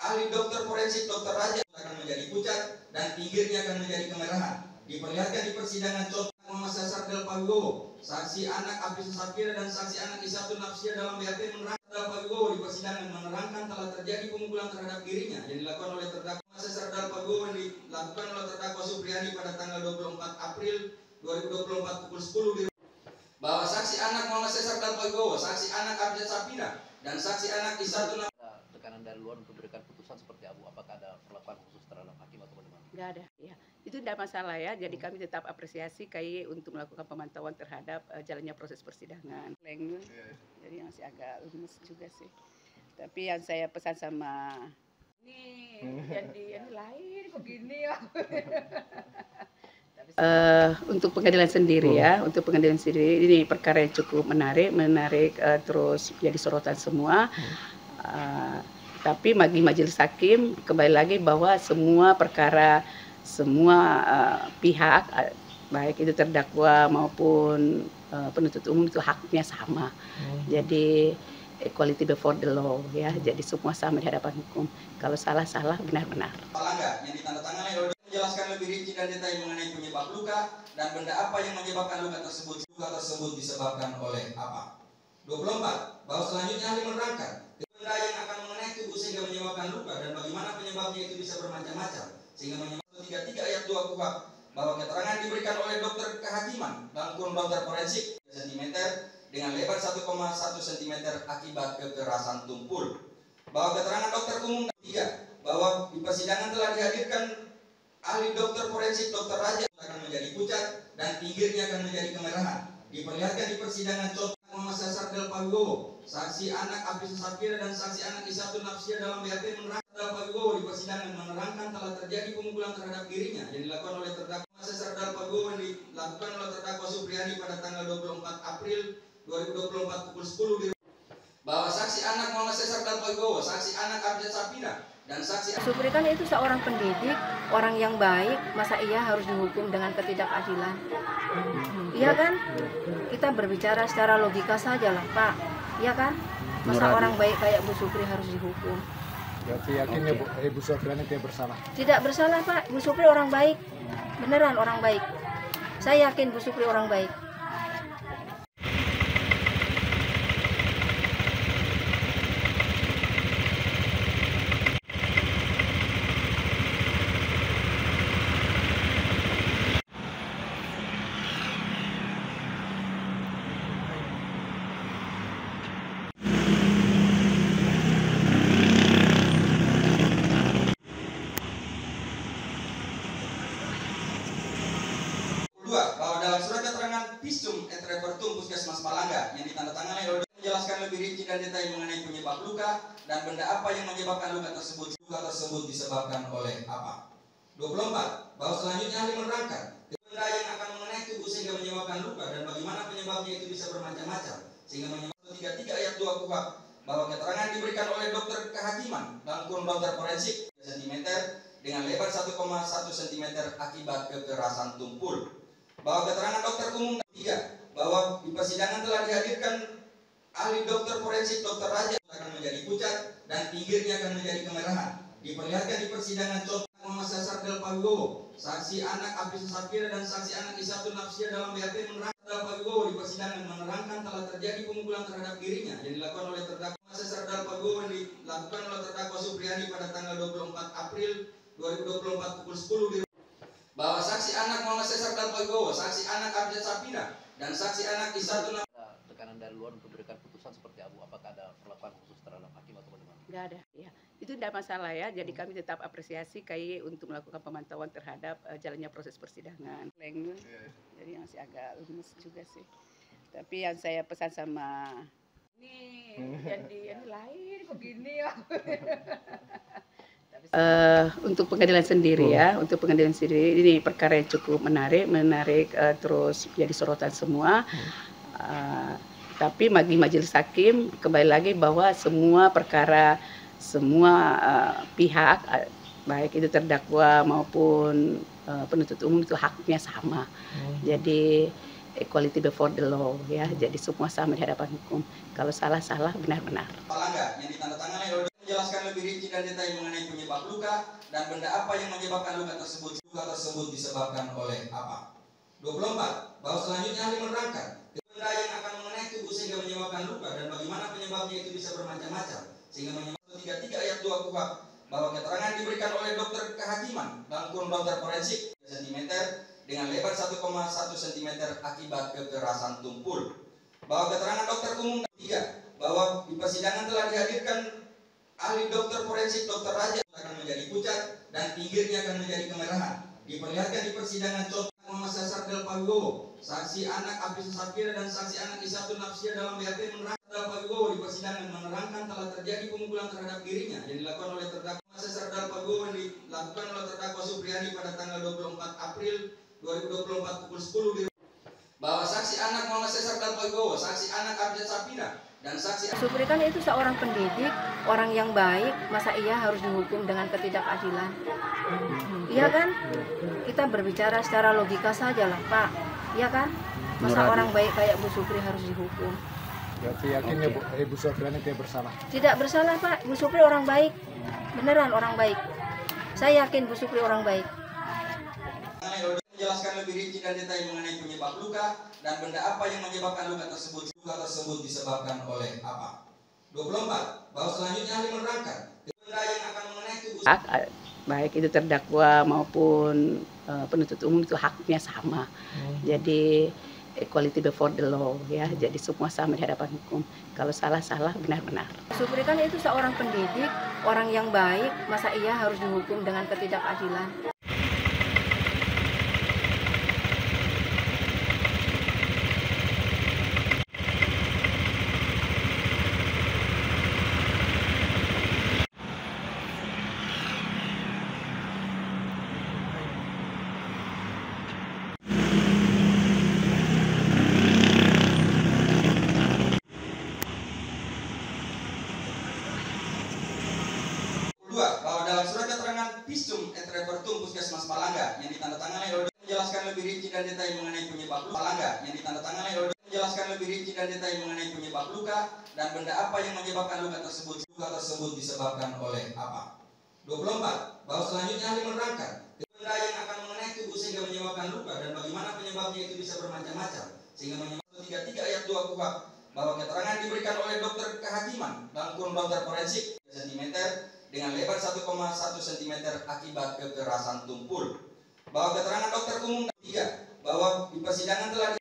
ahli dokter forensik Dr. Raja akan menjadi pucat dan pinggirnya akan menjadi kemerahan. Diperlihatkan di persidangan contoh Muhammad Sardal Pawibowo, saksi anak Apisa Safira dan saksi anak Isatul Nafsia dalam BAP menerangkan Pawibowo di persidangan menerangkan telah terjadi pemukulan terhadap dirinya yang dilakukan oleh terdakwa Sardal Pawibowo yang dilakukan oleh terdakwa Supriyadi pada tanggal 24 April 2024 pukul 10 di bahwa saksi anak Muhammad Sardal Pawibowo, saksi anak Apisa Safira dan saksi anak Isatul Nafsia tekanan dari luar untuk memberikan putusan seperti apa? Apakah ada perlakuan khusus terhadap hakim atau bagaimana? Nggak ada, ya. Itu tidak masalah ya. Jadi kami tetap apresiasi KY untuk melakukan pemantauan terhadap jalannya proses persidangan. Jadi masih agak lemes juga sih. Tapi yang saya pesan sama ini lain begini ya. Untuk pengadilan sendiri ya, untuk pengadilan sendiri ini perkara yang cukup menarik terus jadi sorotan semua. Tapi bagi majelis hakim kembali lagi bahwa semua perkara pihak baik itu terdakwa maupun penuntut umum itu haknya sama. Jadi equality before the law ya. Jadi semua sama di hadapan hukum. Kalau salah benar-benar. Palangga yang ditandatangani oleh menjelaskan lebih rinci dan detail mengenai penyebab luka dan benda apa yang menyebabkan luka tersebut. Luka tersebut disebabkan oleh apa? 24. Bahwa selanjutnya ahli menerangkan benda yang akan mengenai tubuh sehingga menyebabkan luka dan bagaimana penyebabnya itu bisa bermacam-macam sehingga menyebabkan 33 ayat 2 KUHP bahwa keterangan diberikan oleh dokter kehakiman dalam kurun dokter forensik cm dengan lebar 1,1 cm akibat kekerasan tumpul. Bahwa keterangan dokter umum 3 bahwa di persidangan telah dihadirkan ahli dokter forensik Dr. Raja akan menjadi pucat dan pinggirnya akan menjadi kemerahan. Diperlihatkan di persidangan contoh Muhammad Sardal Pawibowo, saksi anak Apisa Safira dan saksi anak Isatul Nafsia dalam BAP menerangkan Pawibowo di persidangan menerangkan telah terjadi pemukulan terhadap dirinya yang dilakukan oleh terdakwa Sardal Pawibowo yang dilakukan oleh terdakwa Supriyadi pada tanggal 24 April 2024 pukul 10 di bahwa saksi anak Muhammad Sardal Pawibowo, saksi anak Apisa Safira dan saksi Supri kan itu seorang pendidik, orang yang baik, masa ia harus dihukum dengan ketidakadilan? Iya kan? Kita berbicara secara logika saja lah Pak, iya kan? Masa orang baik kayak Bu Supri harus dihukum? Berarti yakinnya Ibu Sofriani tidak bersalah? Tidak bersalah Pak, Bu Supri orang baik, beneran orang baik. Saya yakin Bu Supri orang baik. bahwa dalam surat keterangan Visum et Repertum Puskesmas Palangga yang ditandatangani oleh menjelaskan lebih rinci dan detail mengenai penyebab luka dan benda apa yang menyebabkan luka tersebut. Luka tersebut disebabkan oleh apa? 24. Bahwa selanjutnya ahli menerangkan benda yang akan mengenai tubuh sehingga menyebabkan luka dan bagaimana penyebabnya itu bisa bermacam-macam sehingga menyebabkan 33 ayat 2 KUHP bahwa keterangan diberikan oleh dokter kehakiman dalam kurun dokter forensik cm dengan lebar 1,1 cm akibat kekerasan tumpul. Bahwa keterangan dokter umum 3 bahwa di persidangan telah dihadirkan ahli dokter forensik Dr. Raja akan menjadi pucat dan pinggirnya akan menjadi kemerahan. Diperlihatkan di persidangan contoh Muhammad Sardal Pawibowo, saksi anak Apisa Safira dan saksi anak Isatul Nafsia dalam BAP menerangkan Pawibowo di persidangan menerangkan telah terjadi pemukulan terhadap dirinya yang dilakukan oleh terdakwa Sardal Pawibowo yang dilakukan oleh terdakwa Supriyadi pada tanggal 24 April 2024 pukul 10 di bahwa saksi anak Muhammad Sardal Pawibowo, saksi anak Apisa Safira dan saksi anak Isatul Nafsia tekanan dari luar untuk memberikan putusan seperti apa? Apakah ada perlakuan khusus terhadap hakim atau bagaimana? Nggak ada, ya. Itu tidak masalah ya. Jadi kami tetap apresiasi KY untuk melakukan pemantauan terhadap jalannya proses persidangan. Jadi masih agak lemes juga sih. Tapi yang saya pesan sama ini lain begini ya. Untuk pengadilan sendiri ya, untuk pengadilan sendiri ini perkara yang cukup menarik terus jadi sorotan semua. Tapi bagi majelis hakim kembali lagi bahwa semua pihak baik itu terdakwa maupun penuntut umum itu haknya sama. Jadi equality before the law ya. Jadi semua sama di hadapan hukum. Kalau salah benar-benar. Palangga yang ditandatangani oleh menjelaskan lebih lebih rinci dan detail mengenai penyebab luka dan benda apa yang menyebabkan luka tersebut. Luka tersebut disebabkan oleh apa? 24. Bahwa selanjutnya ahli menerangkan benda yang akan mengenai tubuh sehingga menyebabkan luka dan bagaimana penyebabnya itu bisa bermacam-macam. Sehingga menyebabkan 33 ayat 2 KUHP bahwa keterangan diberikan oleh dokter kehakiman dalam kurun dokter forensik cm dengan lebar 1,1 cm akibat kekerasan tumpul. Bahwa keterangan dokter umum 3 bahwa di persidangan telah dihadirkan ahli dokter forensik Dr. Raja akan menjadi pucat dan pinggirnya akan menjadi kemerahan. Diperlihatkan di persidangan contoh Muhammad Sasar Del Pawibowo, saksi anak Abdus Safira dan saksi anak Isatul Nafsia dalam BAP menerangkan Del Pawibowo di persidangan menerangkan telah terjadi pemukulan terhadap dirinya yang dilakukan oleh terdakwa Muhammad Sasar Del Pawibowo yang dilakukan oleh terdakwa Supriyadi pada tanggal 24 April 2024 pukul 10 di bahwa saksi anak Muhammad Sasar Del Pawibowo, saksi anak Abdus Safira dan saksi Supri kan itu seorang pendidik, orang yang baik, masa ia harus dihukum dengan ketidakadilan? Iya kan? Kita berbicara secara logika saja lah, Pak. Iya kan? Masa orang baik kayak Bu Supri harus dihukum? Berarti yakinnya Bu Sofiani tidak bersalah? Tidak bersalah, Pak. Bu Supri orang baik. Beneran orang baik. Saya yakin Bu Supri orang baik. Menjelaskan lebih rinci dan detail mengenai penyebab luka dan benda apa yang menyebabkan luka tersebut. Luka tersebut disebabkan oleh apa? 24. Bahwa selanjutnya ahli menerangkan benda yang akan mengenai tubuh Baik itu terdakwa maupun penuntut umum itu haknya sama. Jadi equality before the law ya. Jadi semua sama di hadapan hukum. Kalau salah benar-benar. Supri kan itu seorang pendidik, orang yang baik, masa ia harus dihukum dengan ketidakadilan? bahwa dalam surat keterangan Visum et Repertum Puskesmas Palangga yang ditandatangani oleh menjelaskan lebih rinci dan detail mengenai penyebab luka Palangga yang ditandatangani oleh menjelaskan lebih rinci dan detail mengenai penyebab luka dan benda apa yang menyebabkan luka tersebut. Luka tersebut disebabkan oleh apa? 24. Bahwa selanjutnya ahli menerangkan benda yang akan mengenai tubuh sehingga menyebabkan luka dan bagaimana penyebabnya itu bisa bermacam-macam. Sehingga menyebabkan 33 ayat 2 KUHP bahwa keterangan diberikan oleh dokter kehakiman dalam kurun dokter forensik cm dengan lebar 1,1 cm akibat kekerasan tumpul. Bahwa keterangan dokter umum 3 bahwa di persidangan telah